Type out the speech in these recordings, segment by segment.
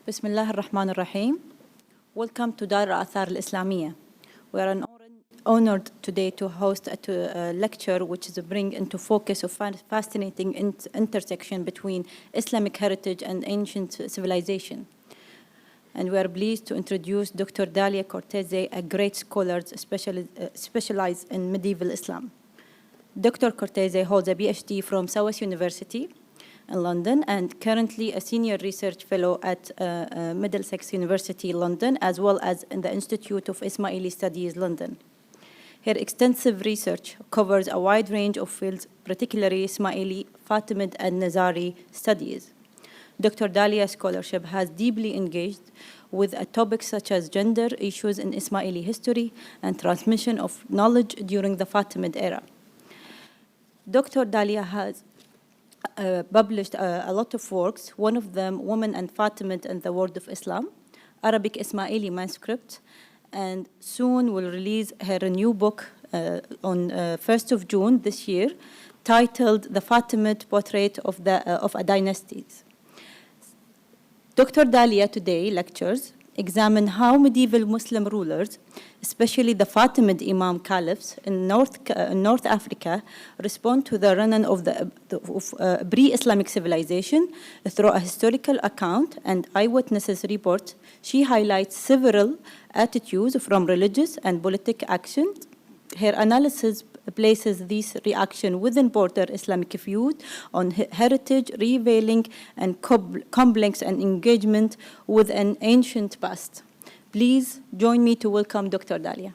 Bismillah ar-Rahman ar-Rahim. Welcome to Dar al-Athar al-Islamiyyah. We are honored today to host a lecture which is bring into focus of fascinating intersection between Islamic heritage and ancient civilization. And we are pleased to introduce Dr. Delia Cortese, a great scholar specialized in medieval Islam. Dr. Cortese holds a PhD from South University in London and currently a senior research fellow at Middlesex University, London, as well as in the Institute of Ismaili Studies, London. Her extensive research covers a wide range of fields, particularly Ismaili, Fatimid, and Nizari studies. Dr. Dalia's scholarship has deeply engaged with topics such as gender issues in Ismaili history and transmission of knowledge during the Fatimid era. Dr. Delia has published a lot of works, one of them Women and Fatimid and the World of Islam, Arabic Ismaili manuscript, and soon will release her new book on 1st of June this year, titled The Fatimid Portrait of a Dynasty. Dr. Delia today lectures examine how medieval Muslim rulers, especially the Fatimid imam-caliphs in North Africa, respond to the run of pre-Islamic civilization through a historical account and eyewitnesses report. She highlights several attitudes from religious and political actions. Her analysis places these reactions within broader Islamic views on heritage, revealing and complex and engagement with an ancient past. Please join me to welcome Dr. Delia.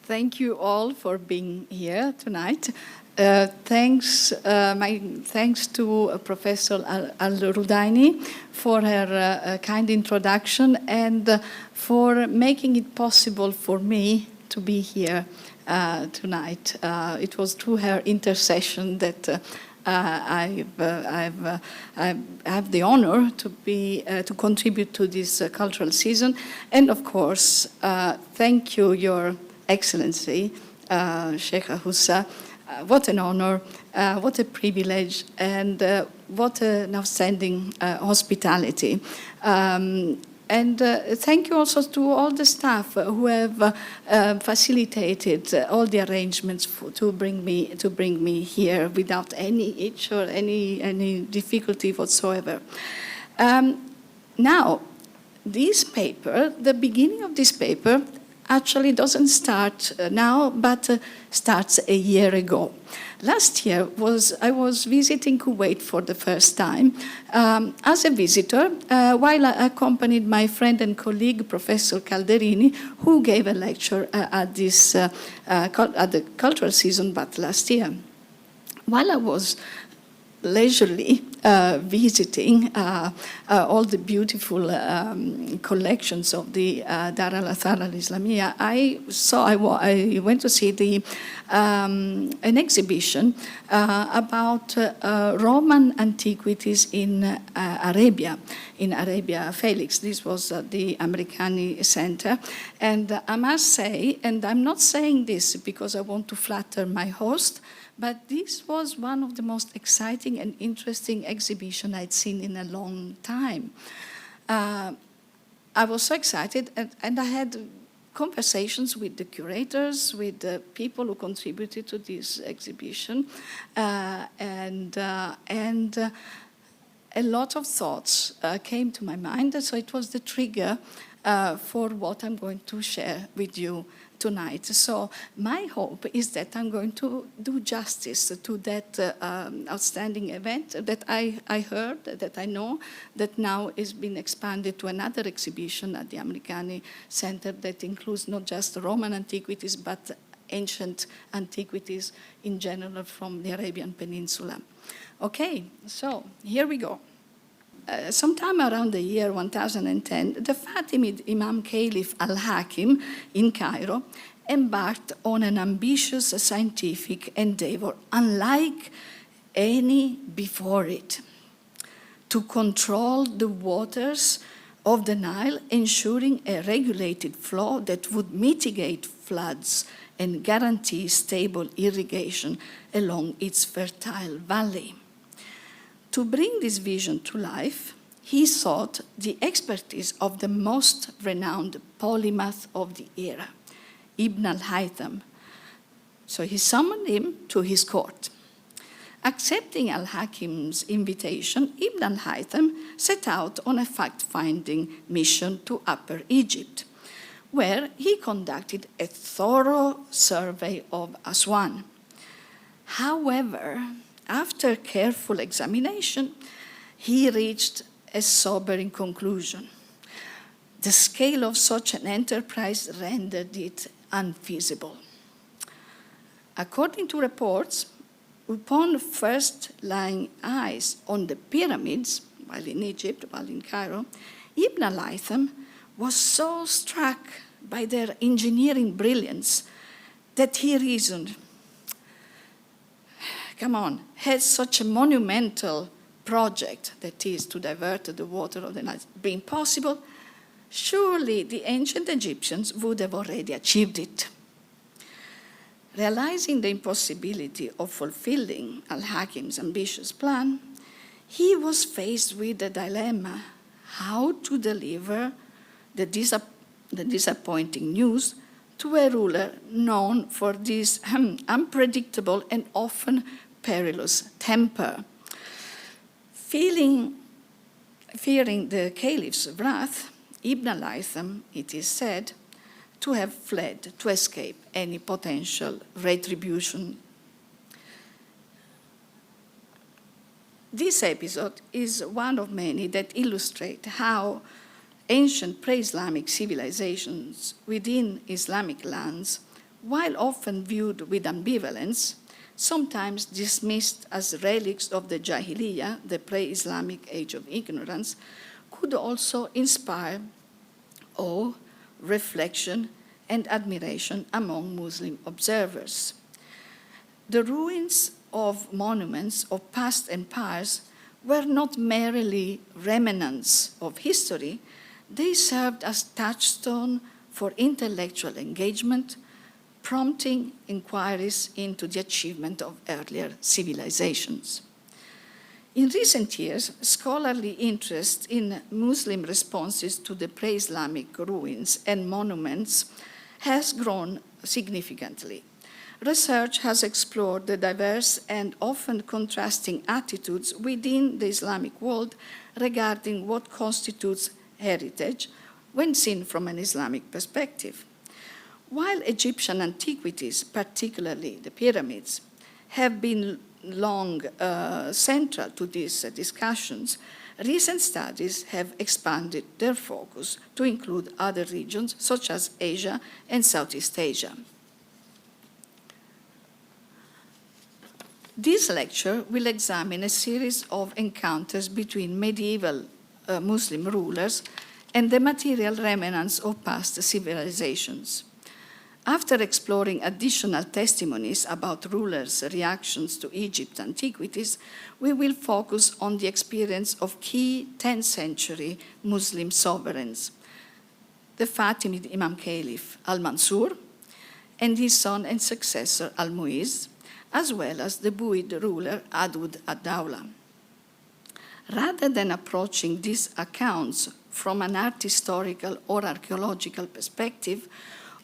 Thank you all for being here tonight. Thanks to Professor Al-Rudaini for her kind introduction and for making it possible for me to be here tonight. It was through her intercession that I have the honor to contribute to this cultural season. And of course, thank you, Your Excellency, Sheikh Hussa. What an honor, what a privilege, and what an outstanding hospitality. And thank you also to all the staff who have facilitated all the arrangements to bring me here without any hitch or any difficulty whatsoever. Now, this paper, the beginning of this paper, actually doesn't start now, but starts a year ago. Last year I was visiting Kuwait for the first time as a visitor, while I accompanied my friend and colleague, Professor Calderini, who gave a lecture at the cultural season, but last year. While I was leisurely visiting all the beautiful collections of the Dar al-Athar al-Islamiyyah, I went to see an exhibition about Roman antiquities in Arabia Felix. This was at the Americani Center. And I must say, and I'm not saying this because I want to flatter my host, but this was one of the most exciting and interesting exhibitions I'd seen in a long time. I was so excited, and I had conversations with the curators, with the people who contributed to this exhibition, and a lot of thoughts came to my mind, so it was the trigger for what I'm going to share with you tonight. So my hope is that I'm going to do justice to that outstanding event that I heard, that I know, that now is being expanded to another exhibition at the Americani Center that includes not just Roman antiquities, but ancient antiquities in general from the Arabian Peninsula. Okay, so here we go. Sometime around the year 1010, the Fatimid imam-caliph al-Hakim in Cairo embarked on an ambitious scientific endeavor unlike any before it, to control the waters of the Nile, ensuring a regulated flow that would mitigate floods and guarantee stable irrigation along its fertile valley. To bring this vision to life, he sought the expertise of the most renowned polymath of the era, Ibn al-Haytham. So he summoned him to his court. Accepting al-Hakim's invitation, Ibn al-Haytham set out on a fact-finding mission to Upper Egypt, where he conducted a thorough survey of Aswan. However, after careful examination, he reached a sobering conclusion. The scale of such an enterprise rendered it unfeasible. According to reports, upon first laying eyes on the pyramids, while in Egypt, while in Cairo, Ibn al-Haytham was so struck by their engineering brilliance that he reasoned, come on, has such a monumental project, that is, to divert the water of the Nile, been possible? Surely the ancient Egyptians would have already achieved it. Realizing the impossibility of fulfilling al-Hakim's ambitious plan, he was faced with a dilemma: how to deliver the disappointing news to a ruler known for this unpredictable and often perilous temper. Fearing the caliph's wrath, Ibn al-Haytham, it is said, to have fled to escape any potential retribution. This episode is one of many that illustrate how ancient pre-Islamic civilizations within Islamic lands, while often viewed with ambivalence, sometimes dismissed as relics of the Jahiliyyah, the pre-Islamic age of ignorance, could also inspire awe, reflection, and admiration among Muslim observers. The ruins of monuments of past empires were not merely remnants of history, they served as touchstone for intellectual engagement, prompting inquiries into the achievement of earlier civilizations. In recent years, scholarly interest in Muslim responses to the pre-Islamic ruins and monuments has grown significantly. Research has explored the diverse and often contrasting attitudes within the Islamic world regarding what constitutes heritage when seen from an Islamic perspective. While Egyptian antiquities, particularly the pyramids, have been long central to these discussions, recent studies have expanded their focus to include other regions such as Asia and Southeast Asia. This lecture will examine a series of encounters between medieval Muslim rulers and the material remnants of past civilizations. After exploring additional testimonies about rulers' reactions to Egypt's antiquities, we will focus on the experience of key 10th century Muslim sovereigns, the Fatimid imam-caliph al-Mansur and his son and successor al-Muizz, as well as the Buid ruler Adud ad-Dawla. Rather than approaching these accounts from an art historical or archaeological perspective,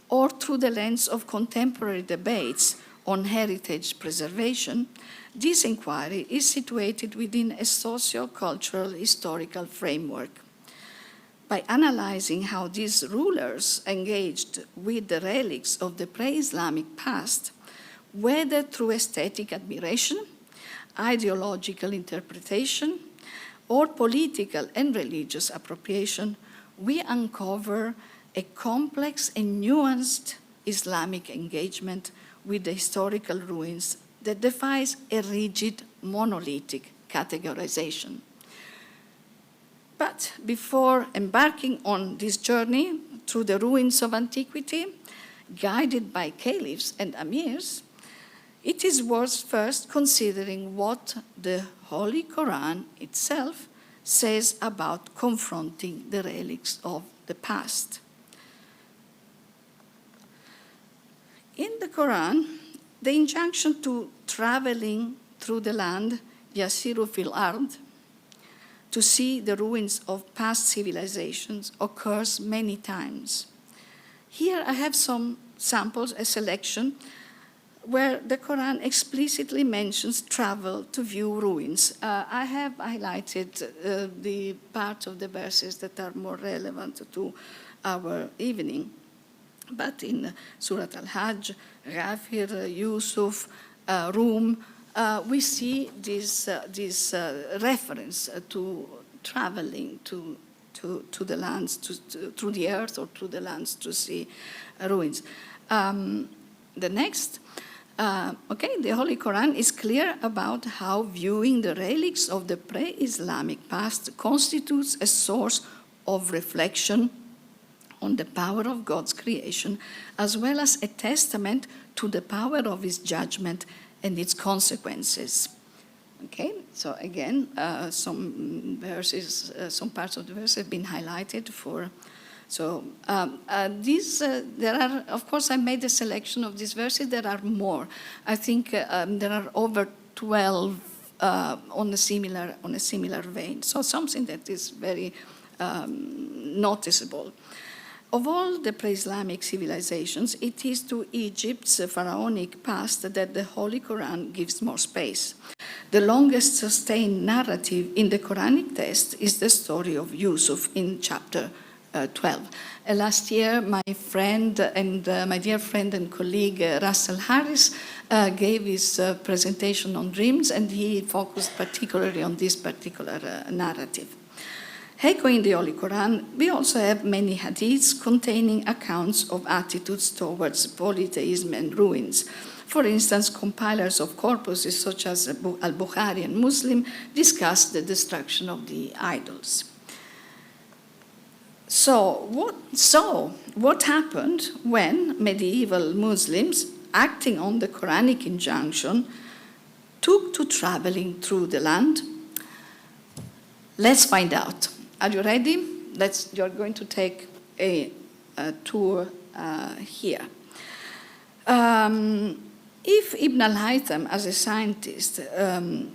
or through the lens of contemporary debates on heritage preservation, this inquiry is situated within a socio-cultural historical framework. By analyzing how these rulers engaged with the relics of the pre-Islamic past, whether through aesthetic admiration, ideological interpretation, or political and religious appropriation, we uncover a complex and nuanced Islamic engagement with the historical ruins that defies a rigid, monolithic categorization. But before embarking on this journey through the ruins of antiquity, guided by caliphs and emirs, it is worth first considering what the Holy Quran itself says about confronting the relics of the past. In the Quran, the injunction to traveling through the land yasiru fil ard, to see the ruins of past civilizations, occurs many times. Here I have some samples, a selection, where the Quran explicitly mentions travel to view ruins. I have highlighted the part of the verses that are more relevant to our evening. But in Surah Al-Hajj, Ghafir, Yusuf, Rum, we see this reference to traveling to the lands, through the earth or through the lands to see ruins. The next, the Holy Quran is clear about how viewing the relics of the pre-Islamic past constitutes a source of reflection on the power of God's creation, as well as a testament to the power of His judgment and its consequences. Okay, so again, some verses, some parts of the verse have been highlighted for. So there are, of course, I made a selection of these verses. There are more. I think there are over 12 on a similar vein. So something that is very noticeable. Of all the pre-Islamic civilizations, it is to Egypt's pharaonic past that the Holy Quran gives more space. The longest sustained narrative in the Quranic text is the story of Yusuf in chapter 12. Last year, my friend and my dear friend and colleague Russell Harris gave his presentation on dreams, and he focused particularly on this particular narrative. Echoing the Holy Quran, we also have many hadiths containing accounts of attitudes towards polytheism and ruins. For instance, compilers of corpuses such as al-Bukhari and Muslim discuss the destruction of the idols. So what happened when medieval Muslims, acting on the Quranic injunction, took to traveling through the land? Let's find out. Are you ready? You're going to take a tour here. If Ibn al-Haytham, as a scientist,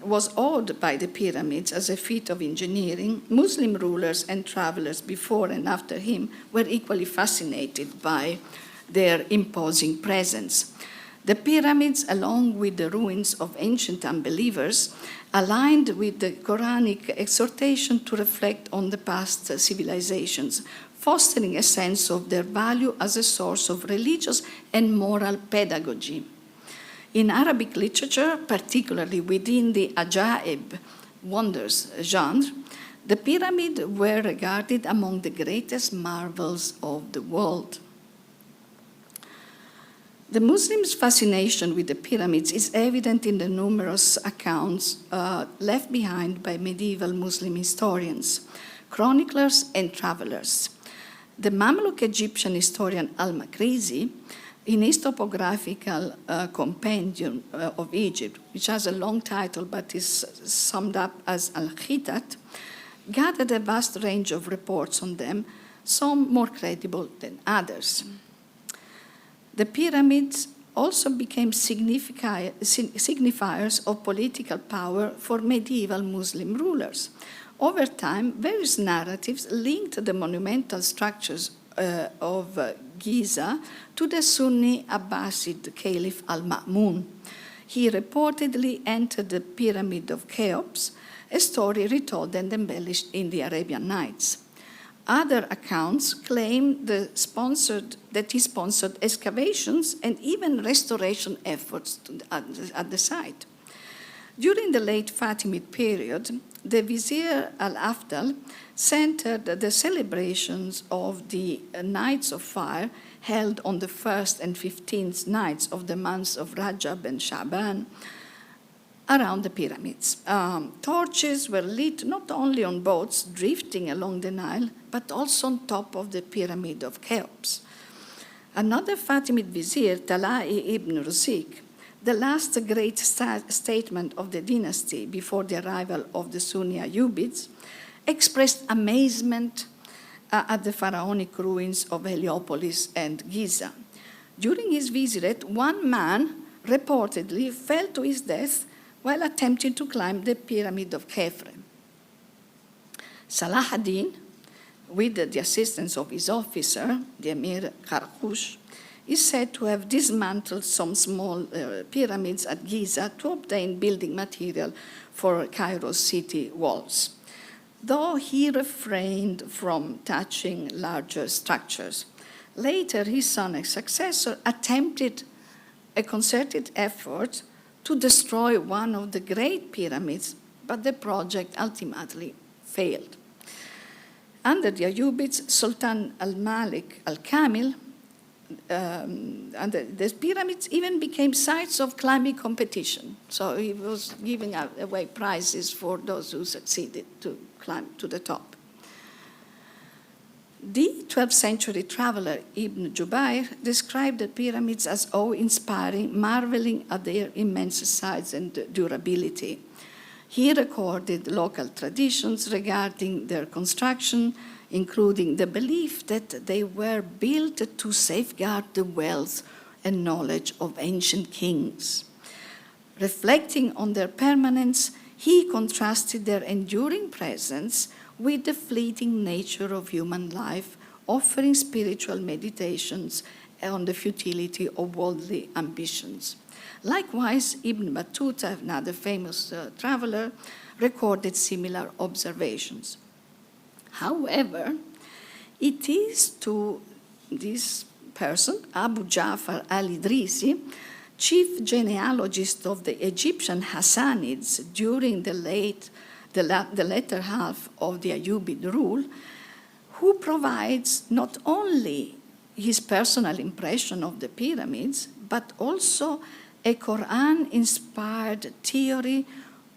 was awed by the pyramids as a feat of engineering, Muslim rulers and travelers before and after him were equally fascinated by their imposing presence. The pyramids, along with the ruins of ancient unbelievers, aligned with the Quranic exhortation to reflect on the past civilizations, fostering a sense of their value as a source of religious and moral pedagogy. In Arabic literature, particularly within the ajaib, wonders genre, the pyramid were regarded among the greatest marvels of the world. The Muslims' fascination with the pyramids is evident in the numerous accounts left behind by medieval Muslim historians, chroniclers, and travelers. The Mamluk Egyptian historian al-Makrizi, in his topographical compendium of Egypt, which has a long title but is summed up as Al-Khitat, gathered a vast range of reports on them, some more credible than others. The pyramids also became signifiers of political power for medieval Muslim rulers. Over time, various narratives linked the monumental structures of Giza to the Sunni Abbasid Caliph al-Ma'mun. He reportedly entered the Pyramid of Cheops, a story retold and embellished in the Arabian Nights. Other accounts claim that he sponsored excavations and even restoration efforts at the site. During the late Fatimid period, the Vizier al-Afdal centered the celebrations of the Nights of Fire held on the 1st and 15th nights of the months of Rajab and Sha'ban around the pyramids. Torches were lit not only on boats drifting along the Nile, but also on top of the Pyramid of Cheops. Another Fatimid vizier, Tala'i ibn Ruzik, the last great statement of the dynasty before the arrival of the Sunni Ayyubids, expressed amazement at the pharaonic ruins of Heliopolis and Giza. During his visit, one man reportedly fell to his death while attempting to climb the pyramid of Khafre. Salah ad-Din, with the assistance of his officer, the Emir Qarqush, is said to have dismantled some small pyramids at Giza to obtain building material for Cairo's city walls, though he refrained from touching larger structures. Later, his son and successor attempted a concerted effort to destroy one of the great pyramids, but the project ultimately failed. Under the Ayyubids, Sultan al-Malik al-Kamil, and the pyramids even became sites of climbing competition. So he was giving away prizes for those who succeeded to climb to the top. The 12th century traveler Ibn Jubayr described the pyramids as awe-inspiring, marveling at their immense size and durability. He recorded local traditions regarding their construction, including the belief that they were built to safeguard the wealth and knowledge of ancient kings. Reflecting on their permanence, he contrasted their enduring presence with the fleeting nature of human life, offering spiritual meditations on the futility of worldly ambitions. Likewise, Ibn Battuta, another famous traveler, recorded similar observations. However, it is to this person, Abu Ja'far al-Idrisi, chief genealogist of the Egyptian Hassanids during the latter half of the Ayyubid rule, who provides not only his personal impression of the pyramids, but also a Quran-inspired theory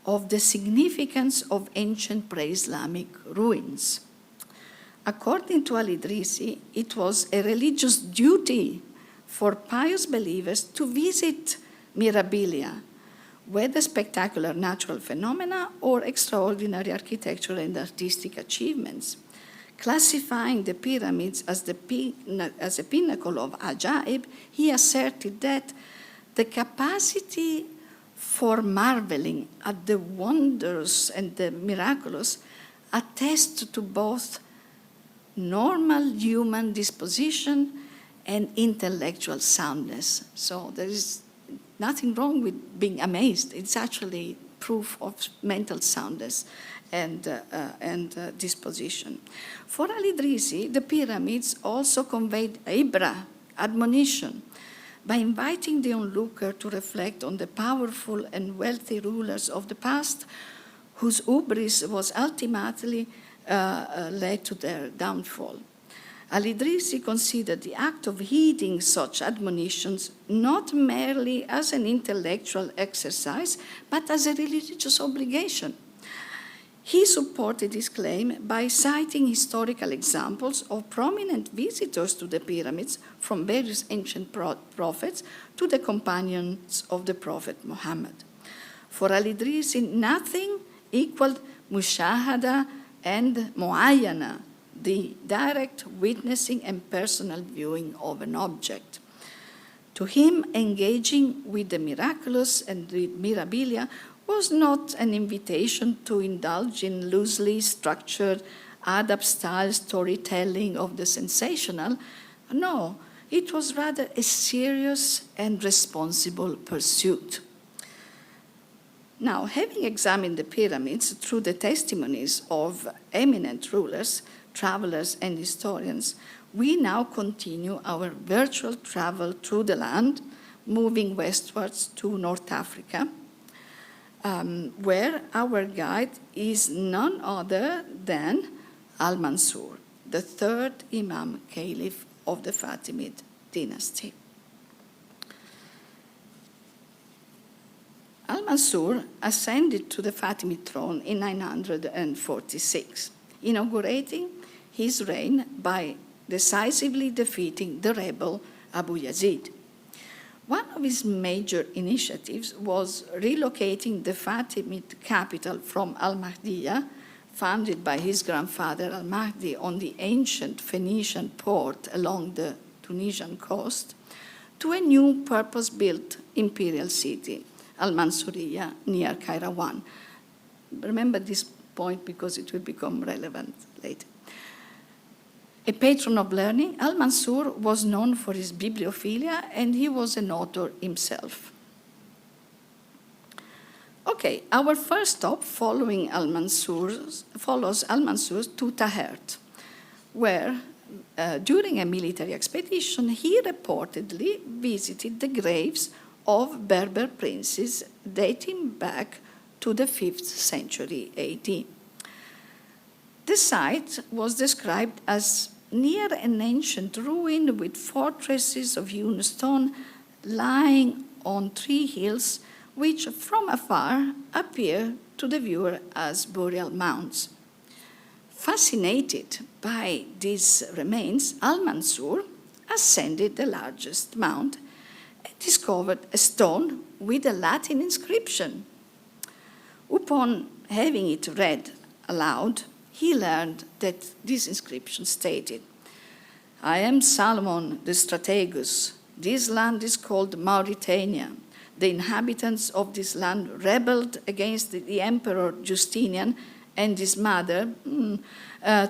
of the significance of ancient pre-Islamic ruins. According to al-Idrisi, it was a religious duty for pious believers to visit Mirabilia, whether spectacular natural phenomena or extraordinary architectural and artistic achievements. Classifying the pyramids as a pinnacle of ajaib, he asserted that the capacity for marveling at the wonders and the miraculous attest to both normal human disposition and intellectual soundness. So there is nothing wrong with being amazed. It's actually proof of mental soundness and disposition. For al-Idrisi, the pyramids also conveyed ibra, admonition, by inviting the onlooker to reflect on the powerful and wealthy rulers of the past, whose hubris was ultimately led to their downfall. Al-Idrisi considered the act of heeding such admonitions not merely as an intellectual exercise, but as a religious obligation. He supported his claim by citing historical examples of prominent visitors to the pyramids, from various ancient prophets to the companions of the Prophet Muhammad. For al-Idrisi, nothing equaled mushahada and muayyana, the direct witnessing and personal viewing of an object. To him, engaging with the miraculous and with mirabilia was not an invitation to indulge in loosely structured adab-style storytelling of the sensational. No, it was rather a serious and responsible pursuit. Now, having examined the pyramids through the testimonies of eminent rulers, travelers, and historians, we now continue our virtual travel through the land, moving westwards to North Africa, where our guide is none other than al-Mansur, the third imam-caliph of the Fatimid dynasty. Al-Mansur ascended to the Fatimid throne in 946, inaugurating his reign by decisively defeating the rebel Abu Yazid. One of his major initiatives was relocating the Fatimid capital from al-Mahdiyyah, founded by his grandfather al-Mahdi on the ancient Phoenician port along the Tunisian coast, to a new purpose-built imperial city, al-Mansuriyah near Kairouan. Remember this point because it will become relevant later. A patron of learning, al-Mansur was known for his bibliophilia, and he was an author himself. Okay, our first stop follows al-Mansur to Tahert, where during a military expedition, he reportedly visited the graves of Berber princes dating back to the 5th century AD. The site was described as near an ancient ruin with fortresses of hewn stone lying on 3 hills, which from afar appear to the viewer as burial mounds. Fascinated by these remains, al-Mansur ascended the largest mound and discovered a stone with a Latin inscription. Upon having it read aloud, he learned that this inscription stated, "I am Salomon the Strategus. This land is called Mauritania. The inhabitants of this land rebelled against the Emperor Justinian and his mother,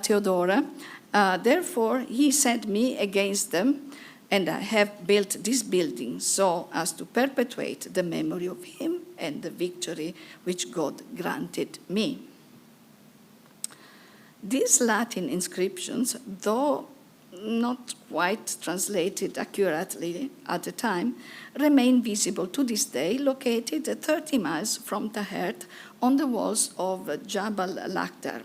Theodora. Therefore, he sent me against them, and I have built this building so as to perpetuate the memory of him and the victory which God granted me." These Latin inscriptions, though not quite translated accurately at the time, remain visible to this day, located 30 miles from Tahert on the walls of Jabal al-Athar.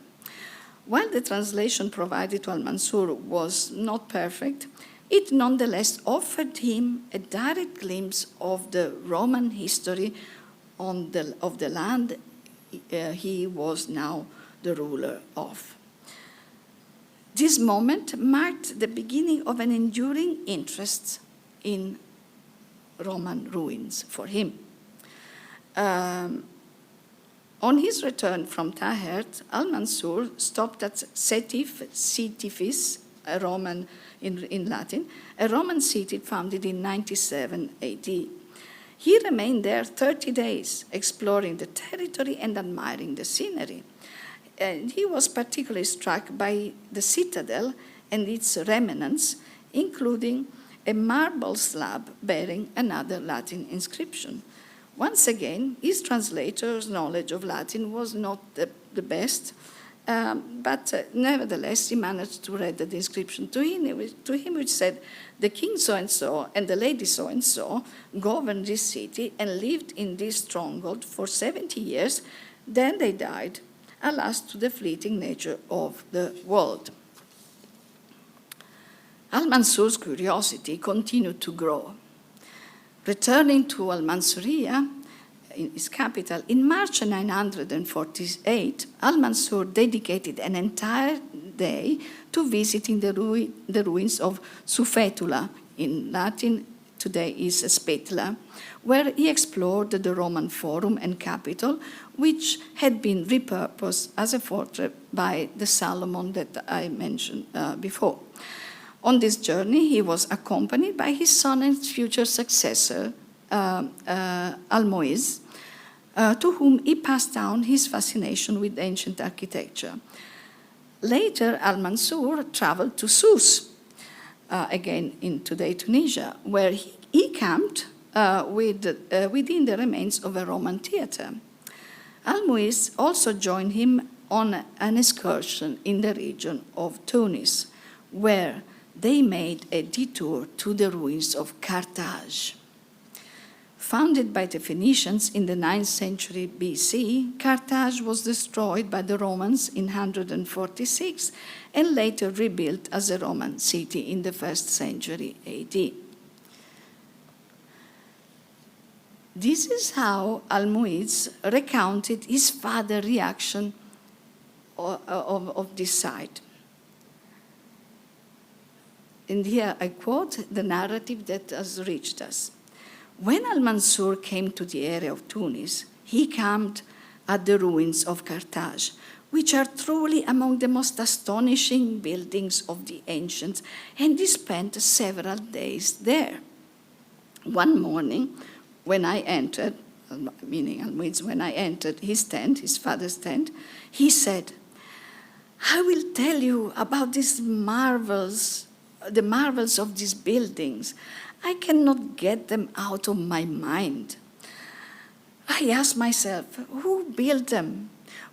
While the translation provided to al-Mansur was not perfect, it nonetheless offered him a direct glimpse of the Roman history of the land he was now the ruler of. This moment marked the beginning of an enduring interest in Roman ruins for him. On his return from Tahert, al-Mansur stopped at Sitifis, a Roman in Latin, a Roman city founded in 97 AD. He remained there 30 days, exploring the territory and admiring the scenery. And he was particularly struck by the citadel and its remnants, including a marble slab bearing another Latin inscription. Once again, his translator's knowledge of Latin was not the best, but nevertheless, he managed to read the inscription to him, which said, "The king so-and-so and the lady so-and-so governed this city and lived in this stronghold for 70 years. Then they died, alas, to the fleeting nature of the world." Al-Mansur's curiosity continued to grow. Returning to al-Mansuriyah, in his capital, in March 948, al-Mansur dedicated an entire day to visiting the ruins of Sufetula, in Latin today is Spetla, where he explored the Roman Forum and Capitol, which had been repurposed as a fortress by the Solomon that I mentioned before. On this journey, he was accompanied by his son and future successor, Al-Muizz, to whom he passed down his fascination with ancient architecture. Later, al-Mansur traveled to Sousse, again in today Tunisia, where he camped within the remains of a Roman theater. Al-Muizz also joined him on an excursion in the region of Tunis, where they made a detour to the ruins of Carthage. Founded by the Phoenicians in the 9th century BC, Carthage was destroyed by the Romans in 146 and later rebuilt as a Roman city in the 1st century AD. This is how Al-Muizz recounted his father's reaction of this site. And here I quote the narrative that has reached us. When al-Mansur came to the area of Tunis, he camped at the ruins of Carthage, which are truly among the most astonishing buildings of the ancients, and he spent several days there. One morning, when I entered, meaning Al-Muizz, when I entered his tent, his father's tent, he said, I will tell you about these marvels, the marvels of these buildings. I cannot get them out of my mind. I asked myself, who built them?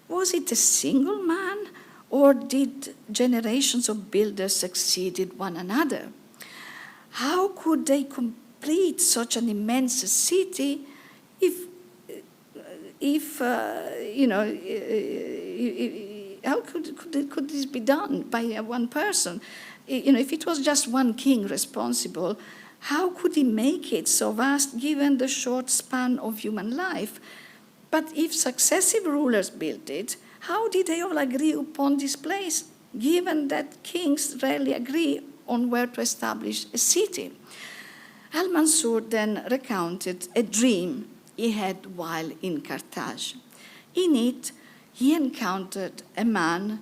Was it a single man, or did generations of builders succeed one another? How could they complete such an immense city how could this be done by one person? If it was just one king responsible, how could he make it so vast given the short span of human life? But if successive rulers built it, how did they all agree upon this place, given that kings rarely agree on where to establish a city? Al-Mansur then recounted a dream he had while in Carthage. In it, he encountered a man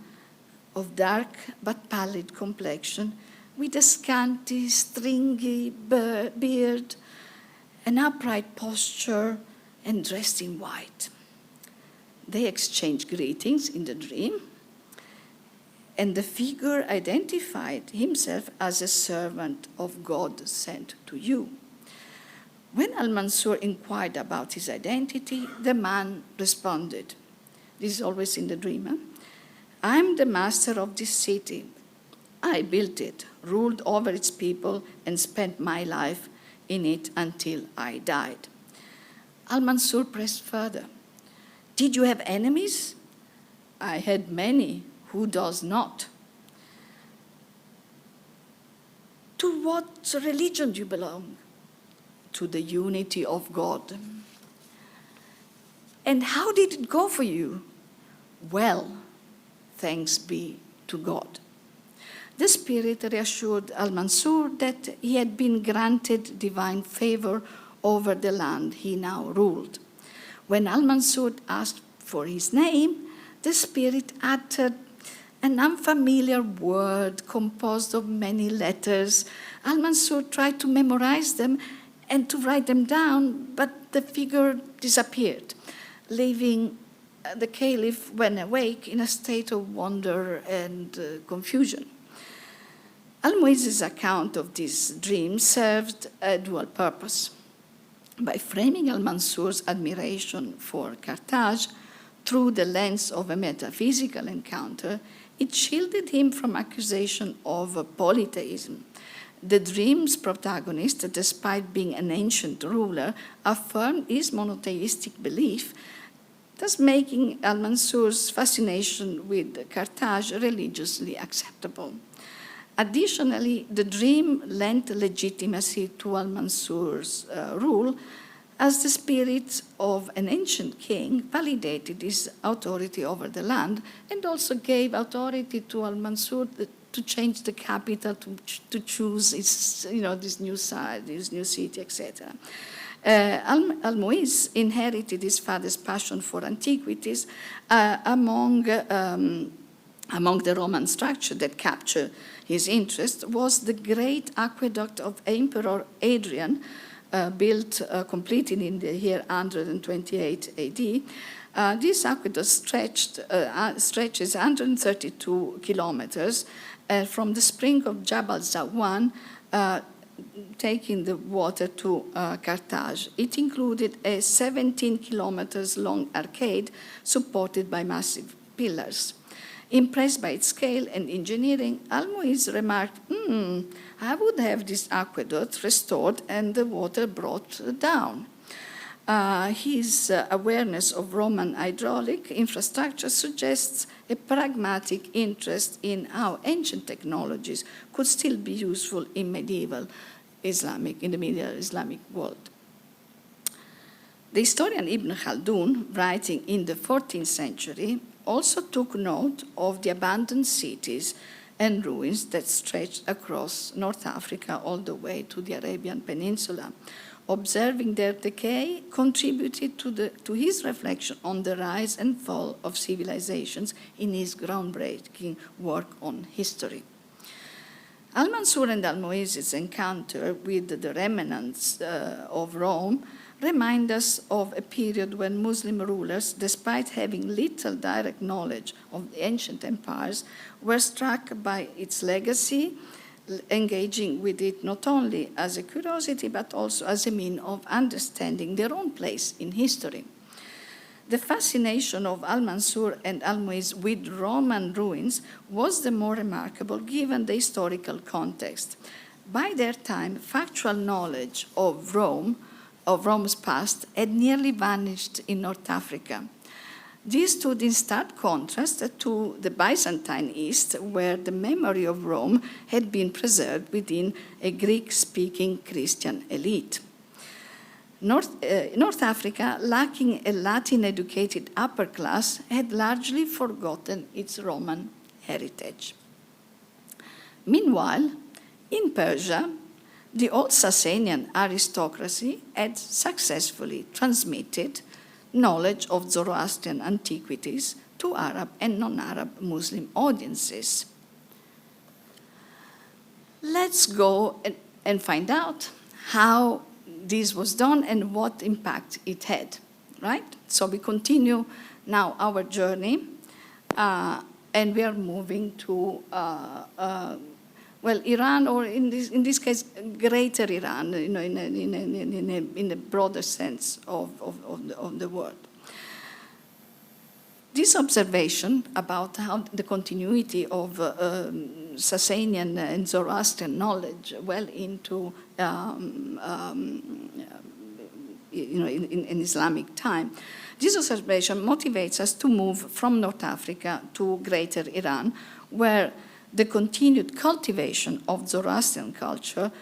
of dark but pallid complexion, with a scanty, stringy beard, an upright posture, and dressed in white. They exchanged greetings in the dream, and the figure identified himself as a servant of God sent to you. When Al-Mansur inquired about his identity, the man responded, this is always in the dream, I'm the master of this city. I built it, ruled over its people, and spent my life in it until I died. Al-Mansur pressed further. Did you have enemies? I had many. Who does not? To what religion do you belong? To the unity of God. And how did it go for you? Well, thanks be to God. The Spirit reassured Al-Mansur that he had been granted divine favor over the land he now ruled. When Al-Mansur asked for his name, the Spirit uttered an unfamiliar word composed of many letters. Al-Mansur tried to memorize them and to write them down, but the figure disappeared, leaving the caliph, when awake, in a state of wonder and confusion. Al-Muizz's account of this dream served a dual purpose. By framing Al-Mansur's admiration for Carthage through the lens of a metaphysical encounter, it shielded him from accusation of polytheism. The dream's protagonist, despite being an ancient ruler, affirmed his monotheistic belief, thus making Al-Mansur's fascination with Carthage religiously acceptable. Additionally, the dream lent legitimacy to Al-Mansur's rule, as the spirit of an ancient king validated his authority over the land and also gave authority to Al-Mansur to change the capital, to choose this new site, this new city, etc. Al-Muizz inherited his father's passion for antiquities among the Roman structure that captured his interest was the great aqueduct of Emperor Hadrian, built, completed in the year 128 AD. This aqueduct stretches 132 kilometers from the spring of Jabal Zawan, taking the water to Carthage. It included a 17 kilometers long arcade supported by massive pillars. Impressed by its scale and engineering, Al-Muizz remarked, I would have this aqueduct restored and the water brought down. His awareness of Roman hydraulic infrastructure suggests a pragmatic interest in how ancient technologies could still be useful in the medieval Islamic world. The historian Ibn Khaldun, writing in the 14th century, also took note of the abandoned cities and ruins that stretched across North Africa all the way to the Arabian Peninsula. Observing their decay contributed to his reflection on the rise and fall of civilizations in his groundbreaking work on history. Al-Mansur and Al-Muizz's encounter with the remnants of Rome remind us of a period when Muslim rulers, despite having little direct knowledge of the ancient empires, were struck by its legacy, engaging with it not only as a curiosity, but also as a means of understanding their own place in history. The fascination of al-Mansur and al-Muizz with Roman ruins was the more remarkable given the historical context. By their time, factual knowledge of Rome's past, had nearly vanished in North Africa. This stood in stark contrast to the Byzantine East, where the memory of Rome had been preserved within a Greek-speaking Christian elite. North Africa, lacking a Latin-educated upper class, had largely forgotten its Roman heritage. Meanwhile, in Persia, the old Sasanian aristocracy had successfully transmitted knowledge of Zoroastrian antiquities to Arab and non-Arab Muslim audiences. Let's go and find out how this was done and what impact it had, right? So we continue now our journey, and we are moving to, well, Iran, or in this case, Greater Iran, you know, in a broader sense of the word. This observation about how the continuity of Sasanian and Zoroastrian knowledge well into in Islamic time, this observation motivates us to move from North Africa to Greater Iran, where the continued cultivation of Zoroastrian culture,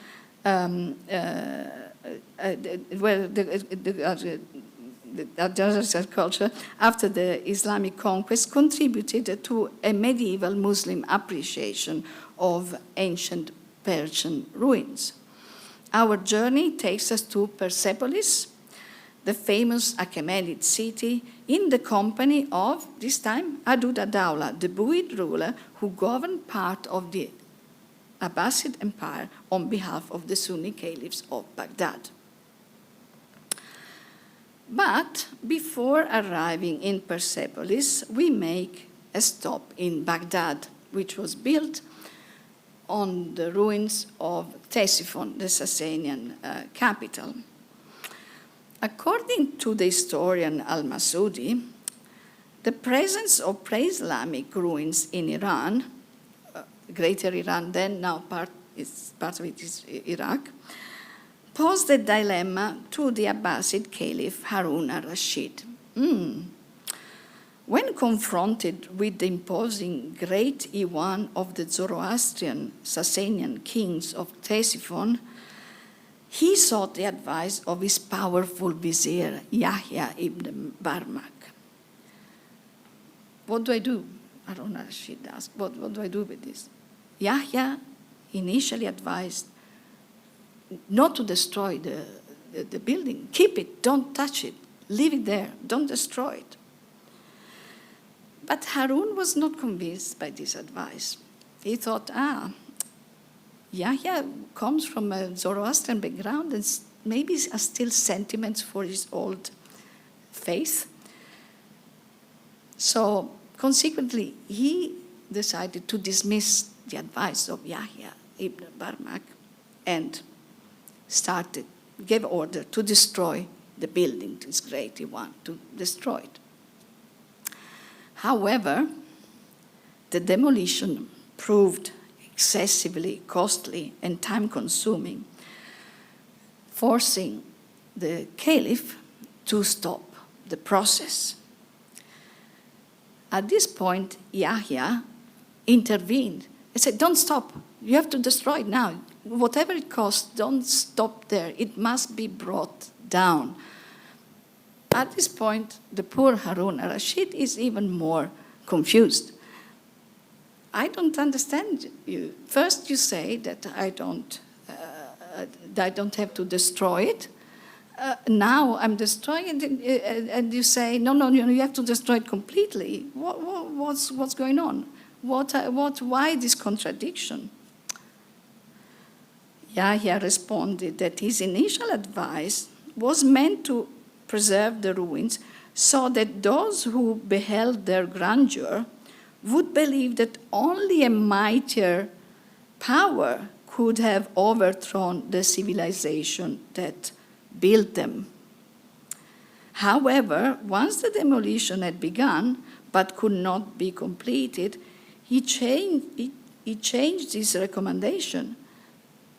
Zoroastrian culture after the Islamic conquest contributed to a medieval Muslim appreciation of ancient Persian ruins. Our journey takes us to Persepolis, the famous Achaemenid city, in the company of, this time, Adud-ad-Dawla, the Buid ruler who governed part of the Abbasid Empire on behalf of the Sunni caliphs of Baghdad. But before arriving in Persepolis, we make a stop in Baghdad, which was built on the ruins of Ctesiphon, the Sasanian capital. According to the historian al-Masudi, the presence of pre-Islamic ruins in Iran, Greater Iran then, now part of it is Iraq, posed a dilemma to the Abbasid Caliph Harun al-Rashid. When confronted with the imposing great Iwan of the Zoroastrian Sasanian kings of Ctesiphon, he sought the advice of his powerful vizier, Yahya ibn Barmak. What do I do? Harun al-Rashid asked, what do I do with this? Yahya initially advised not to destroy the building. Keep it, don't touch it, leave it there, don't destroy it. But Harun was not convinced by this advice. He thought, Yahya comes from a Zoroastrian background and maybe has still sentiments for his old faith. So consequently, he decided to dismiss the advice of Yahya ibn Barmak and gave order to destroy the building, this great Iwan, to destroy it. However, the demolition proved excessively costly and time-consuming, forcing the caliph to stop the process. At this point, Yahya intervened. He said, don't stop. You have to destroy it now. Whatever it costs, don't stop there. It must be brought down. At this point, the poor Harun al-Rashid is even more confused. I don't understand you. First you say that I don't have to destroy it. Now I'm destroying it, and you say, no, you have to destroy it completely. What's going on? Why this contradiction? Yahya responded that his initial advice was meant to preserve the ruins so that those who beheld their grandeur would believe that only a mightier power could have overthrown the civilization that built them. However, once the demolition had begun but could not be completed, he changed his recommendation.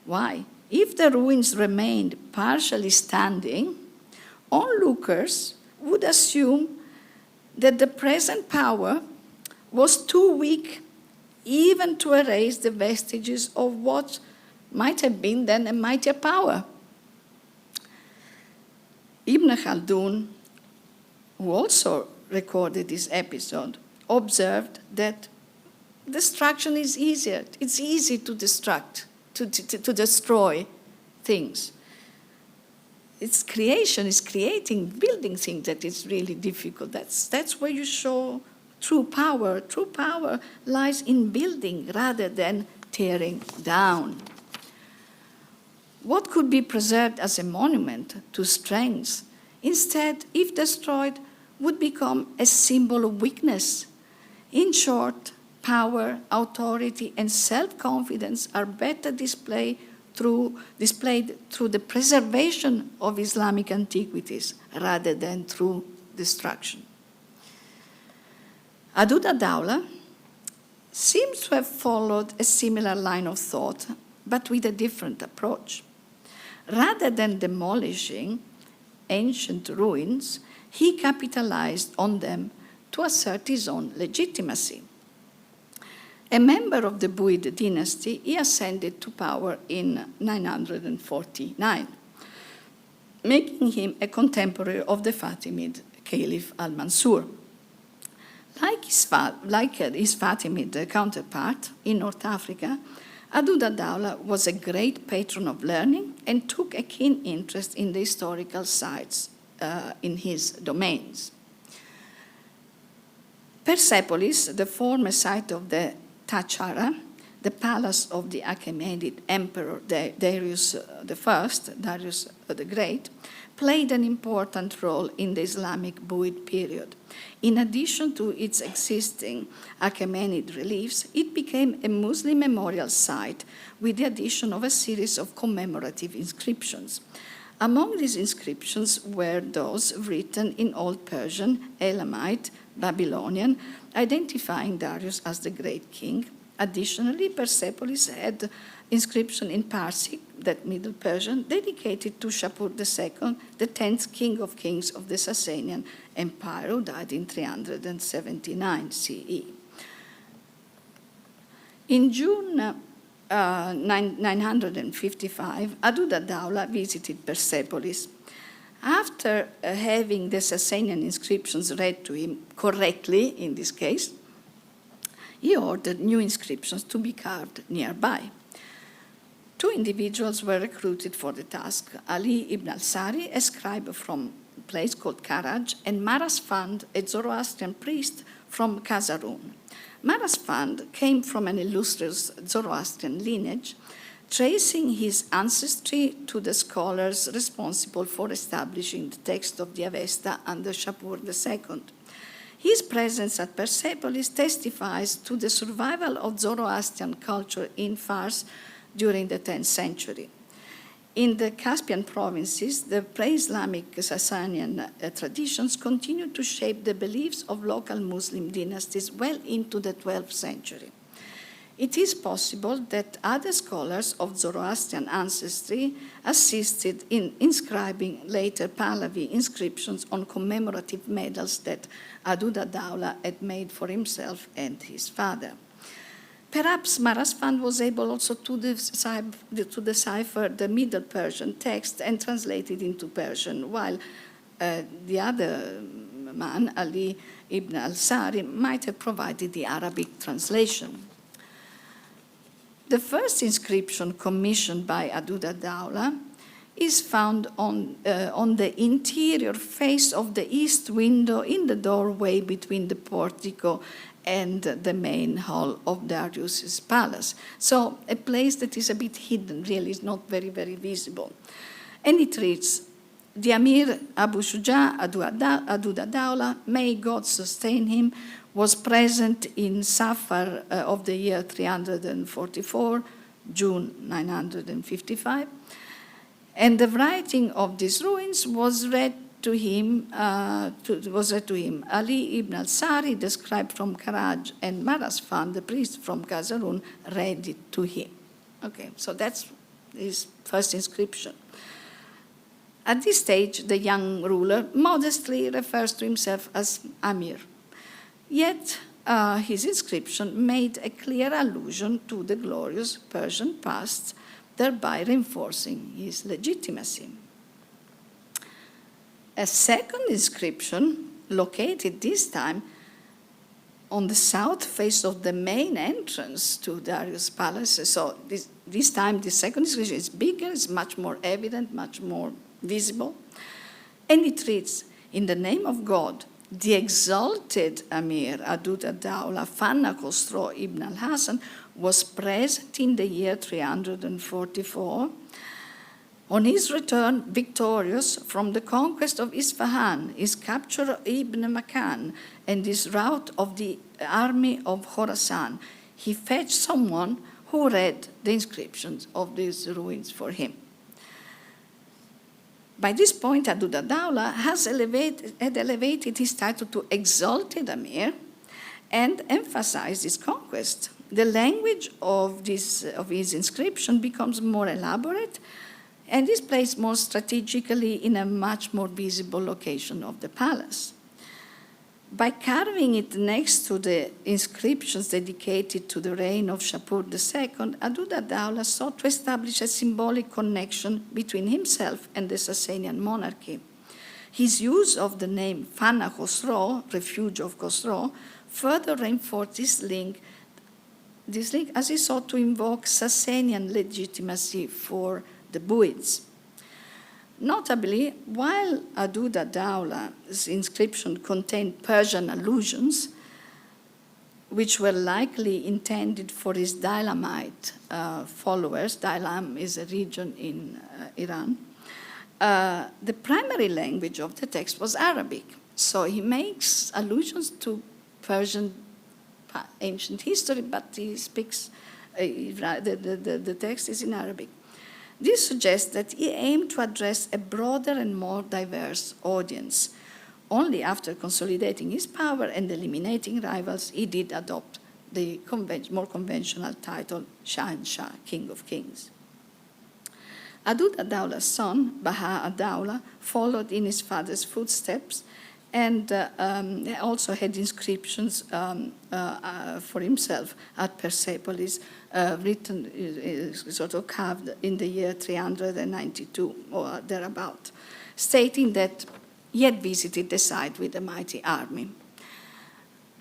Why? If the ruins remained partially standing, onlookers would assume that the present power was too weak even to erase the vestiges of what might have been then a mightier power. Ibn Khaldun, who also recorded this episode, observed that destruction is easier. It's easy to destruct, to destroy things. It's creation, it's creating, building things that is really difficult. That's where you show true power. True power lies in building rather than tearing down. What could be preserved as a monument to strength, instead, if destroyed, would become a symbol of weakness. In short, power, authority, and self-confidence are better displayed through the preservation of Islamic antiquities rather than through destruction. Aduda Dawla seems to have followed a similar line of thought, but with a different approach. Rather than demolishing ancient ruins, he capitalized on them to assert his own legitimacy. A member of the Buid dynasty, he ascended to power in 949, making him a contemporary of the Fatimid Caliph al-Mansur. Like his Fatimid counterpart in North Africa, Aduda Dawla was a great patron of learning and took a keen interest in the historical sites in his domains. Persepolis, the former site of the Tachara, the palace of the Achaemenid emperor Darius the Great, played an important role in the Islamic Buid period. In addition to its existing Achaemenid reliefs, it became a Muslim memorial site with the addition of a series of commemorative inscriptions. Among these inscriptions were those written in Old Persian, Elamite, Babylonian, identifying Darius as the great king. Additionally, Persepolis had inscription in Parsi, that Middle Persian, dedicated to Shapur II, the 10th king of kings of the Sasanian Empire, who died in 379 CE. In June 955, Aduda Dawla visited Persepolis. After having the Sasanian inscriptions read to him correctly, in this case, he ordered new inscriptions to be carved nearby. Two individuals were recruited for the task, Ali ibn al-Sari, a scribe from a place called Karaj, and Marasfand, a Zoroastrian priest from Kazarun. Marasfand came from an illustrious Zoroastrian lineage, tracing his ancestry to the scholars responsible for establishing the text of the Avesta under Shapur II. His presence at Persepolis testifies to the survival of Zoroastrian culture in Fars during the 10th century. In the Caspian provinces, the pre-Islamic Sasanian traditions continued to shape the beliefs of local Muslim dynasties well into the 12th century. It is possible that other scholars of Zoroastrian ancestry assisted in inscribing later Pahlavi inscriptions on commemorative medals that Aduda Dawla had made for himself and his father. Perhaps Marasfand was able also to decipher the Middle Persian text and translate it into Persian, while the other man, Ali ibn al-Sari, might have provided the Arabic translation. The first inscription commissioned by Aduda Dawla is found on the interior face of the east window in the doorway between the portico and the main hall of Darius's palace. So a place that is a bit hidden, really, is not very, very visible. And it reads, The Amir Abu Shuja Adud Dawla, may God sustain him, was present in Safar of the year 344, June 955, and the writing of these ruins was read to him. Ali ibn al-Sari, the scribe from Karaj, and Marasfan, the priest from Kazarun, read it to him. Okay, so that's his first inscription. At this stage, the young ruler modestly refers to himself as Amir. Yet, his inscription made a clear allusion to the glorious Persian past, thereby reinforcing his legitimacy. A second inscription, located this time on the south face of the main entrance to Darius' palace. So this time, the second inscription is bigger, it's much more evident, much more visible. And it reads, "In the name of God, the exalted Amir Adud ad-Dawla Fanna Khosrow ibn al-Hasan was present in the year 344. On his return victorious from the conquest of Isfahan, his capture of Ibn Makan, and his rout of the army of Khorasan, he fetched someone who read the inscriptions of these ruins for him." By this point, Adud ad-Dawla had elevated his title to exalted Amir and emphasized his conquest. The language of his inscription becomes more elaborate and is placed more strategically in a much more visible location of the palace. By carving it next to the inscriptions dedicated to the reign of Shapur II, Adud ad-Dawla sought to establish a symbolic connection between himself and the Sasanian monarchy. His use of the name Fanna Khosrow, refuge of Khosrow, further reinforced this link as he sought to invoke Sasanian legitimacy for the Buyids. Notably, while Adud ad-Dawla's inscription contained Persian allusions, which were likely intended for his Daylamite followers — Daylam is a region in Iran — the primary language of the text was Arabic. So he makes allusions to Persian ancient history, but he speaks, the text is in Arabic. This suggests that he aimed to address a broader and more diverse audience. Only after consolidating his power and eliminating rivals, he did adopt the more conventional title, Shah, King of Kings. Adud ad-Dawla's son, Baha ad-Dawla, followed in his father's footsteps and also had inscriptions for himself at Persepolis, written, sort of carved in the year 392 or thereabout, stating that he had visited the site with a mighty army.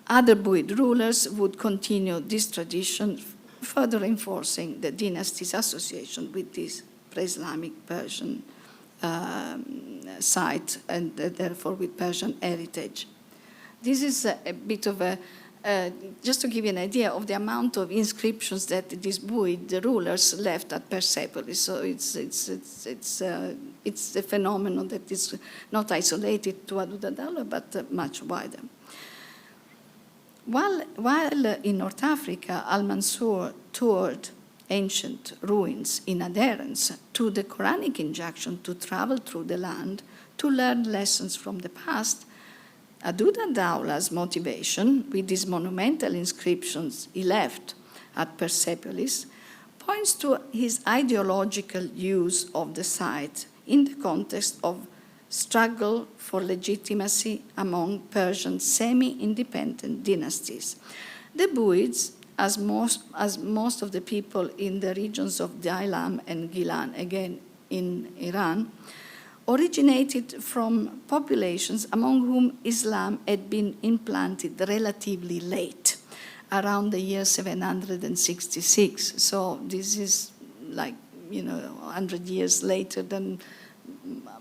Other Buyid rulers would continue this tradition, further reinforcing the dynasty's association with this pre-Islamic Persian site and therefore with Persian heritage. This is a bit of a, just to give you an idea of the amount of inscriptions that these Buyid rulers left at Persepolis. So it's a phenomenon that is not isolated to Adud ad-Dawla, but much wider. While in North Africa, Al-Mansur toured ancient ruins in adherence to the Quranic injunction to travel through the land to learn lessons from the past, Adud ad-Dawla's motivation with these monumental inscriptions he left at Persepolis points to his ideological use of the site in the context of struggle for legitimacy among Persian semi-independent dynasties. The Buyids, as most of the people in the regions of Daylam and Gilan, again in Iran, originated from populations among whom Islam had been implanted relatively late, around the year 766. So this is like, 100 years later than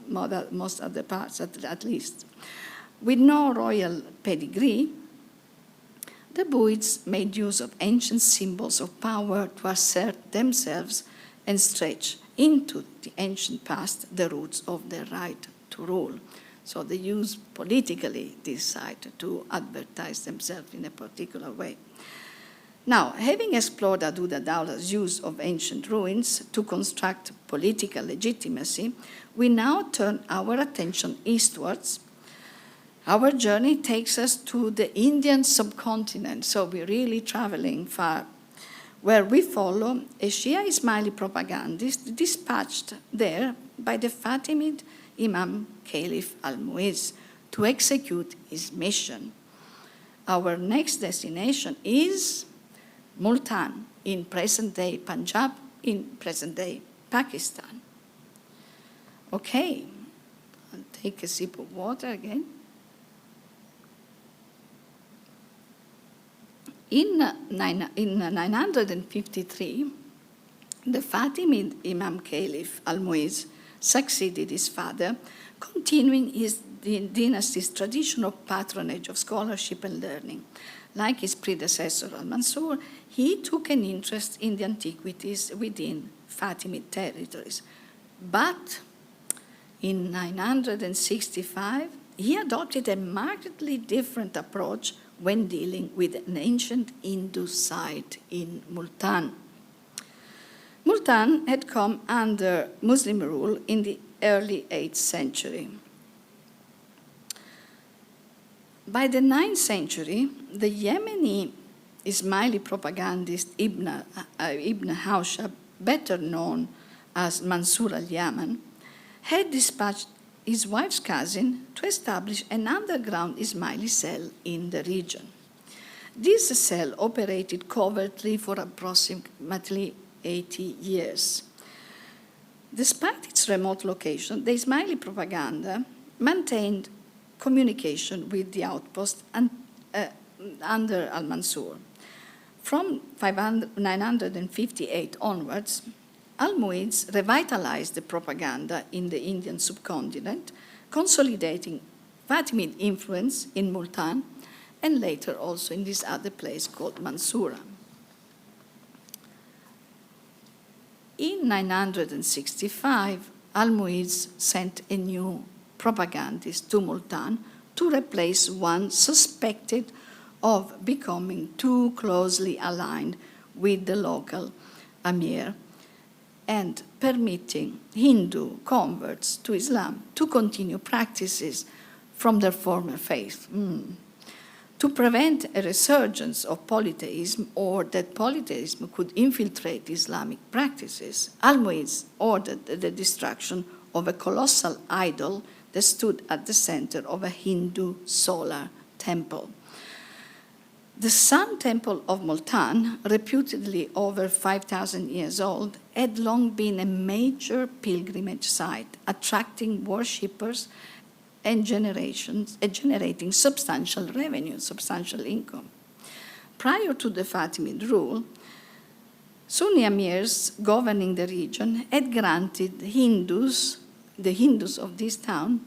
most other parts, at least. With no royal pedigree, the Buyids made use of ancient symbols of power to assert themselves and stretch into the ancient past the roots of their right to rule. So they use politically this site to advertise themselves in a particular way. Now, having explored Aduda Daula's use of ancient ruins to construct political legitimacy, we now turn our attention eastwards. Our journey takes us to the Indian subcontinent, so we're really traveling far, where we follow a Shia Ismaili propagandist dispatched there by the Fatimid imam-caliph al-Muizz to execute his mission. Our next destination is Multan, in present-day Punjab, in present-day Pakistan. Okay, I'll take a sip of water again. In 953, the Fatimid imam-caliph al-Muizz succeeded his father, continuing his dynasty's tradition of patronage of scholarship and learning. Like his predecessor al-Mansur, he took an interest in the antiquities within Fatimid territories. But in 965, he adopted a markedly different approach when dealing with an ancient Hindu site in Multan. Multan had come under Muslim rule in the early 8th century. By the 9th century, the Yemeni Ismaili propagandist Ibn Hawshab, better known as Mansur al-Yaman, had dispatched his wife's cousin to establish an underground Ismaili cell in the region. This cell operated covertly for approximately 80 years. Despite its remote location, the Ismaili propaganda maintained communication with the outpost under al-Mansur. From 958 onwards, al-Muizz revitalized the propaganda in the Indian subcontinent, consolidating Fatimid influence in Multan and later also in this other place called Mansura. In 965, al-Muizz sent a new propagandist to Multan to replace one suspected of becoming too closely aligned with the local Amir and permitting Hindu converts to Islam to continue practices from their former faith. To prevent a resurgence of polytheism or that polytheism could infiltrate Islamic practices, al-Muizz ordered the destruction of a colossal idol that stood at the center of a Hindu solar temple. The Sun Temple of Multan, reputedly over 5,000 years old, had long been a major pilgrimage site, attracting worshippers and generating substantial revenue, substantial income. Prior to the Fatimid rule, Sunni emirs governing the region had granted the Hindus of this town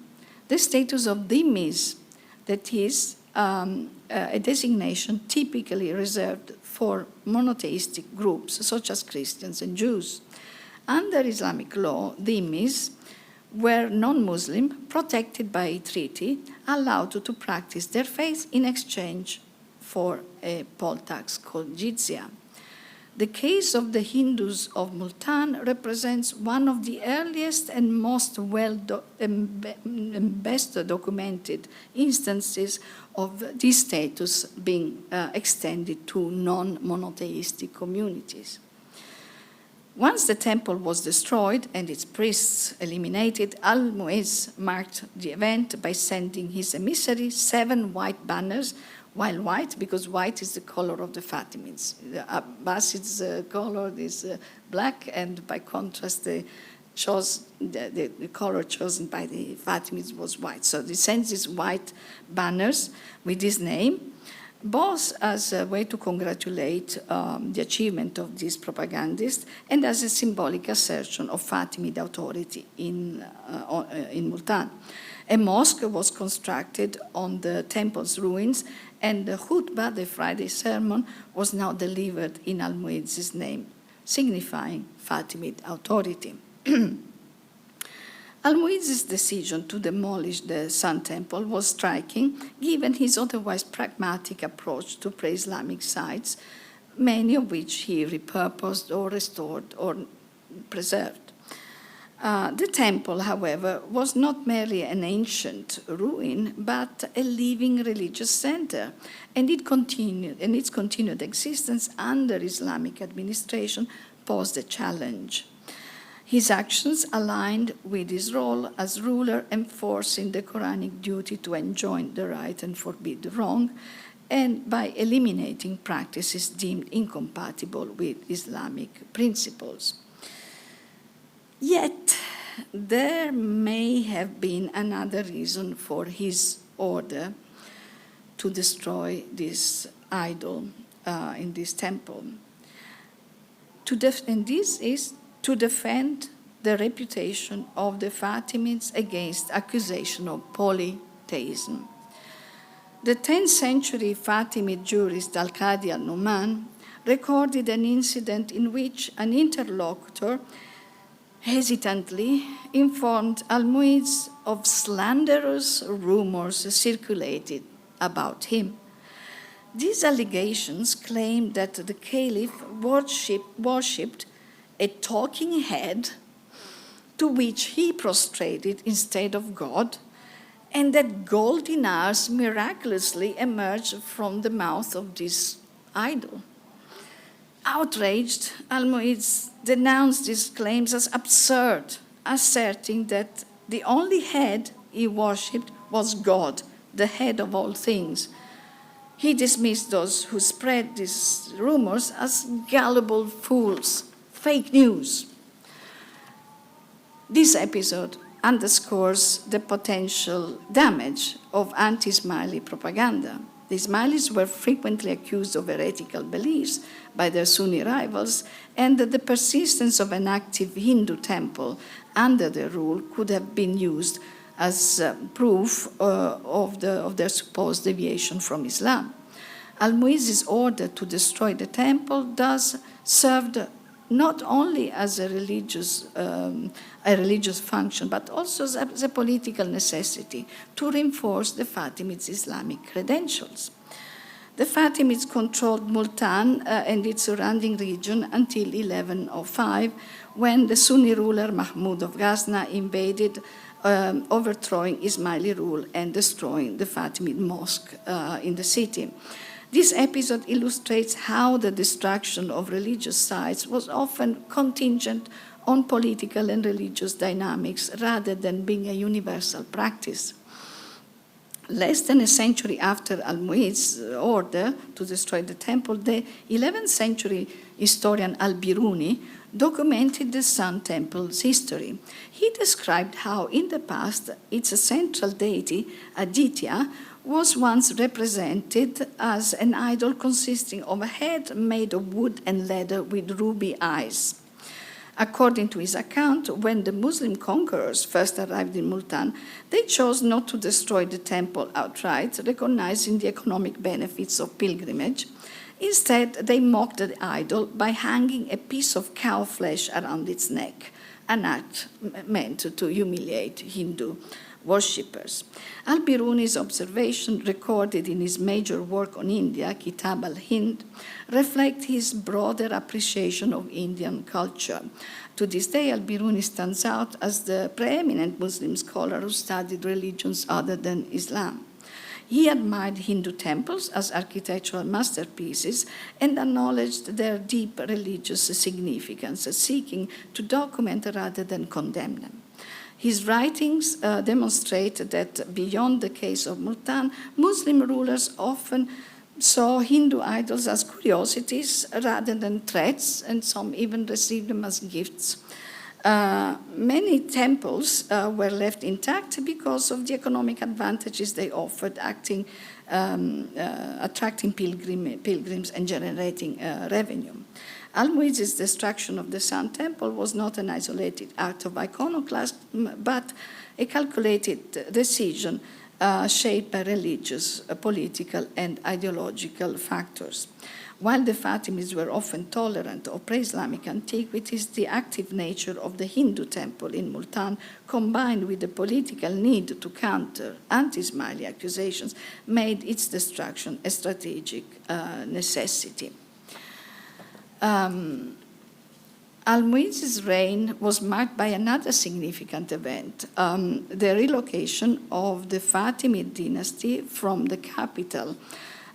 the status of dhimmis, that is, a designation typically reserved for monotheistic groups such as Christians and Jews. Under Islamic law, dhimmis were non-Muslim, protected by a treaty, allowed to practice their faith in exchange for a poll tax called jizya. The case of the Hindus of Multan represents one of the earliest and most best documented instances of this status being extended to non-monotheistic communities. Once the temple was destroyed and its priests eliminated, al-Muizz marked the event by sending his emissaries 7 white banners. While white, because white is the color of the Fatimids. The Abbasids' color is black, and by contrast, the color chosen by the Fatimids was white. So they sent these white banners with his name, both as a way to congratulate the achievement of this propagandist and as a symbolic assertion of Fatimid authority in Multan. A mosque was constructed on the temple's ruins, and the khutbah, the Friday sermon, was now delivered in al-Muizz's name, signifying Fatimid authority. Al-Muizzi's decision to demolish the Sun Temple was striking, given his otherwise pragmatic approach to pre-Islamic sites, many of which he repurposed or restored or preserved. The temple, however, was not merely an ancient ruin, but a living religious center, and its continued existence under Islamic administration posed a challenge. His actions aligned with his role as ruler, enforcing the Quranic duty to enjoin the right and forbid the wrong, and by eliminating practices deemed incompatible with Islamic principles. Yet, there may have been another reason for his order to destroy this idol in this temple. And this is to defend the reputation of the Fatimids against accusation of polytheism. The 10th century Fatimid jurist al-Qadi al-Numan recorded an incident in which an interlocutor hesitantly informed Al-Muizz of slanderous rumors circulated about him. These allegations claimed that the caliph worshipped a talking head to which he prostrated instead of God, and that gold dinars miraculously emerged from the mouth of this idol. Outraged, Al-Muizz denounced these claims as absurd, asserting that the only head he worshipped was God, the head of all things. He dismissed those who spread these rumors as gullible fools, fake news. This episode underscores the potential damage of anti-Ismaili propaganda. The Ismailis were frequently accused of heretical beliefs by their Sunni rivals, and that the persistence of an active Hindu temple under their rule could have been used as proof of their supposed deviation from Islam. Al-Muizz's order to destroy the temple thus served not only as a religious function, but also as a political necessity to reinforce the Fatimids' Islamic credentials. The Fatimids controlled Multan and its surrounding region until 1105, when the Sunni ruler Mahmud of Ghazna invaded, overthrowing Ismaili rule and destroying the Fatimid mosque in the city. This episode illustrates how the destruction of religious sites was often contingent on political and religious dynamics rather than being a universal practice. Less than a century after Al-Muizz's order to destroy the temple, the 11th century historian Al-Biruni documented the Sun Temple's history. He described how, in the past, its central deity, Aditya, was once represented as an idol consisting of a head made of wood and leather with ruby eyes. According to his account, when the Muslim conquerors first arrived in Multan, they chose not to destroy the temple outright, recognizing the economic benefits of pilgrimage. Instead, they mocked the idol by hanging a piece of cow flesh around its neck, an act meant to humiliate Hindu worshippers. Al-Biruni's observation, recorded in his major work on India, Kitab al-Hind, reflect his broader appreciation of Indian culture. To this day, Al-Biruni stands out as the preeminent Muslim scholar who studied religions other than Islam. He admired Hindu temples as architectural masterpieces and acknowledged their deep religious significance, seeking to document rather than condemn them. His writings demonstrate that beyond the case of Multan, Muslim rulers often saw Hindu idols as curiosities rather than threats, and some even received them as gifts. Many temples were left intact because of the economic advantages they offered, attracting pilgrims and generating revenue. Al-Muizz's destruction of the Sun Temple was not an isolated act of iconoclasm, but a calculated decision shaped by religious, political, and ideological factors. While the Fatimids were often tolerant of pre-Islamic antiquities, the active nature of the Hindu temple in Multan, combined with the political need to counter anti-Ismaili accusations, made its destruction a strategic necessity. Al-Mu'izz's reign was marked by another significant event, the relocation of the Fatimid dynasty from the capital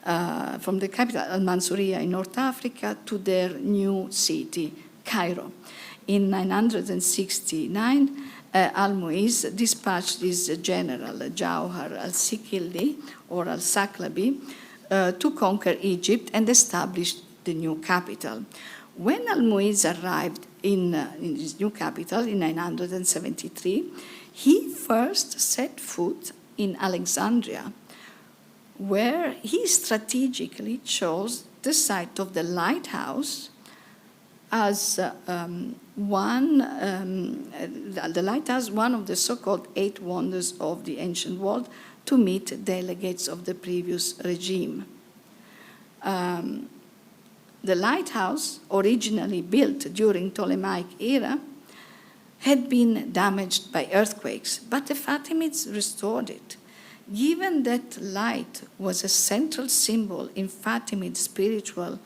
al-Mansuriyah in North Africa to their new city, Cairo. In 969, Al-Mu'izz dispatched his general, Jawhar al-Sikildi, or al-Saklabi, to conquer Egypt and establish the new capital. When Al-Mu'izz arrived in his new capital in 973, he first set foot in Alexandria, where he strategically chose the site of the lighthouse as one of the so-called 8 wonders of the ancient world, to meet delegates of the previous regime. The lighthouse, originally built during Ptolemaic era, had been damaged by earthquakes, but the Fatimids restored it. Given that light was a central symbol in Fatimid spiritual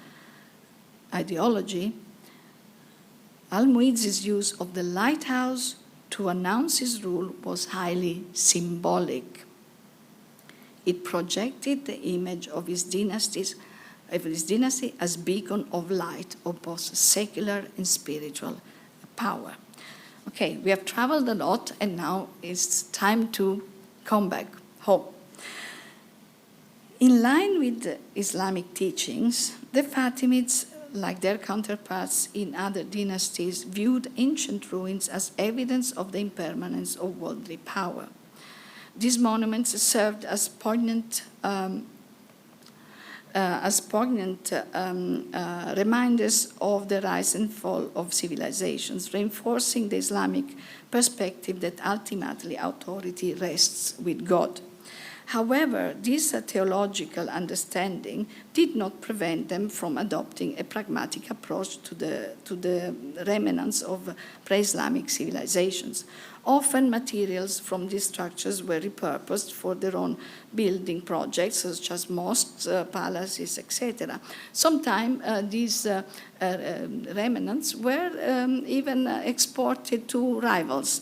ideology, Al-Mu'izz's use of the lighthouse to announce his rule was highly symbolic. It projected the image of his dynasty as beacon of light of both secular and spiritual power. Okay, we have traveled a lot, and now it's time to come back home. In line with the Islamic teachings, the Fatimids, like their counterparts in other dynasties, viewed ancient ruins as evidence of the impermanence of worldly power. These monuments served as poignant reminders of the rise and fall of civilizations, reinforcing the Islamic perspective that ultimately authority rests with God. However, this theological understanding did not prevent them from adopting a pragmatic approach to the remnants of pre-Islamic civilizations. Often materials from these structures were repurposed for their own building projects, such as mosques, palaces, etc. Sometimes these remnants were even exported to rivals.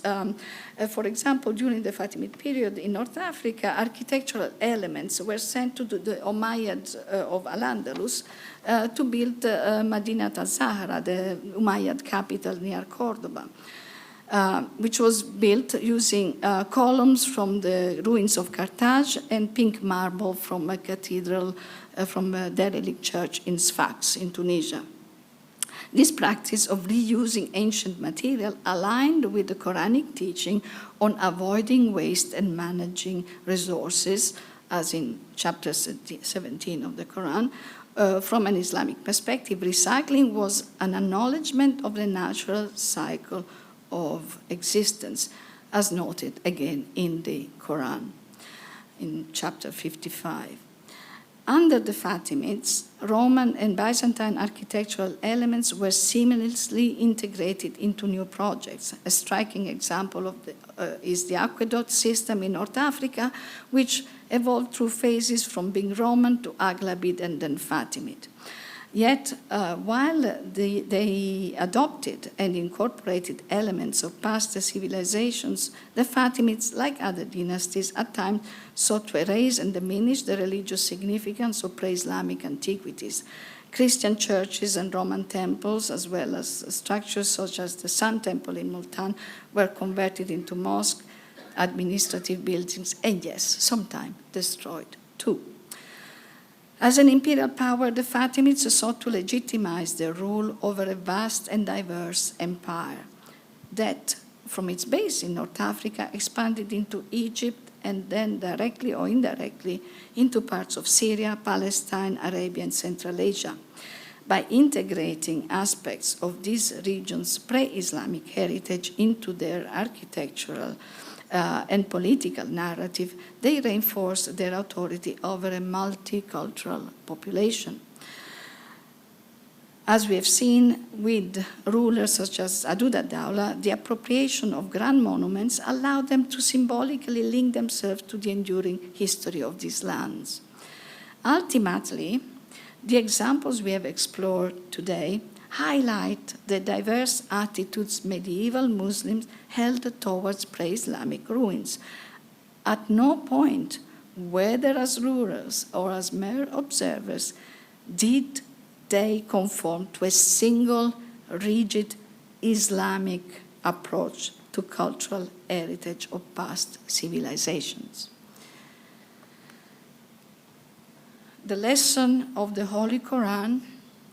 For example, during the Fatimid period in North Africa, architectural elements were sent to the Umayyads of Al-Andalus to build Madinat al-Zahra, the Umayyad capital near Cordoba. Which was built using columns from the ruins of Carthage and pink marble from a cathedral, from a derelict church in Sfax in Tunisia. This practice of reusing ancient material aligned with the Quranic teaching on avoiding waste and managing resources, as in chapter 17 of the Quran. From an Islamic perspective, recycling was an acknowledgement of the natural cycle of existence, as noted again in the Quran, in chapter 55. Under the Fatimids, Roman and Byzantine architectural elements were seamlessly integrated into new projects. A striking example of is the aqueduct system in North Africa, which evolved through phases from being Roman to Aghlabid and then Fatimid. Yet, while they adopted and incorporated elements of past civilizations, the Fatimids, like other dynasties, at times sought to erase and diminish the religious significance of pre-Islamic antiquities. Christian churches and Roman temples, as well as structures such as the Sun Temple in Multan, were converted into mosques, administrative buildings, and yes, sometimes destroyed too. As an imperial power, the Fatimids sought to legitimize their rule over a vast and diverse empire that, from its base in North Africa, expanded into Egypt and then directly or indirectly into parts of Syria, Palestine, Arabia, and Central Asia. By integrating aspects of these regions' pre-Islamic heritage into their architectural and political narrative, they reinforced their authority over a multicultural population. As we have seen with rulers such as Aduda Dawla, the appropriation of grand monuments allowed them to symbolically link themselves to the enduring history of these lands. Ultimately, the examples we have explored today highlight the diverse attitudes medieval Muslims held towards pre-Islamic ruins. At no point, whether as rulers or as mere observers, did they conform to a single rigid Islamic approach to cultural heritage of past civilizations. The lesson of the Holy Quran,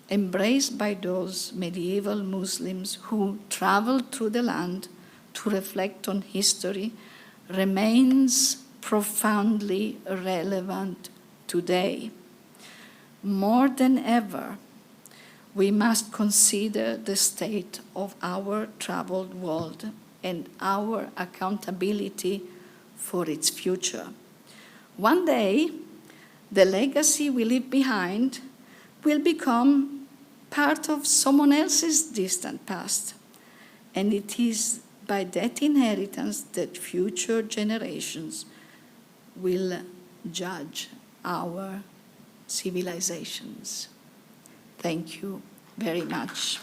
embraced by those medieval Muslims who traveled through the land to reflect on history, remains profoundly relevant today. More than ever, we must consider the state of our troubled world and our accountability for its future. One day, the legacy we leave behind will become part of someone else's distant past, and it is by that inheritance that future generations will judge our civilizations. Thank you very much.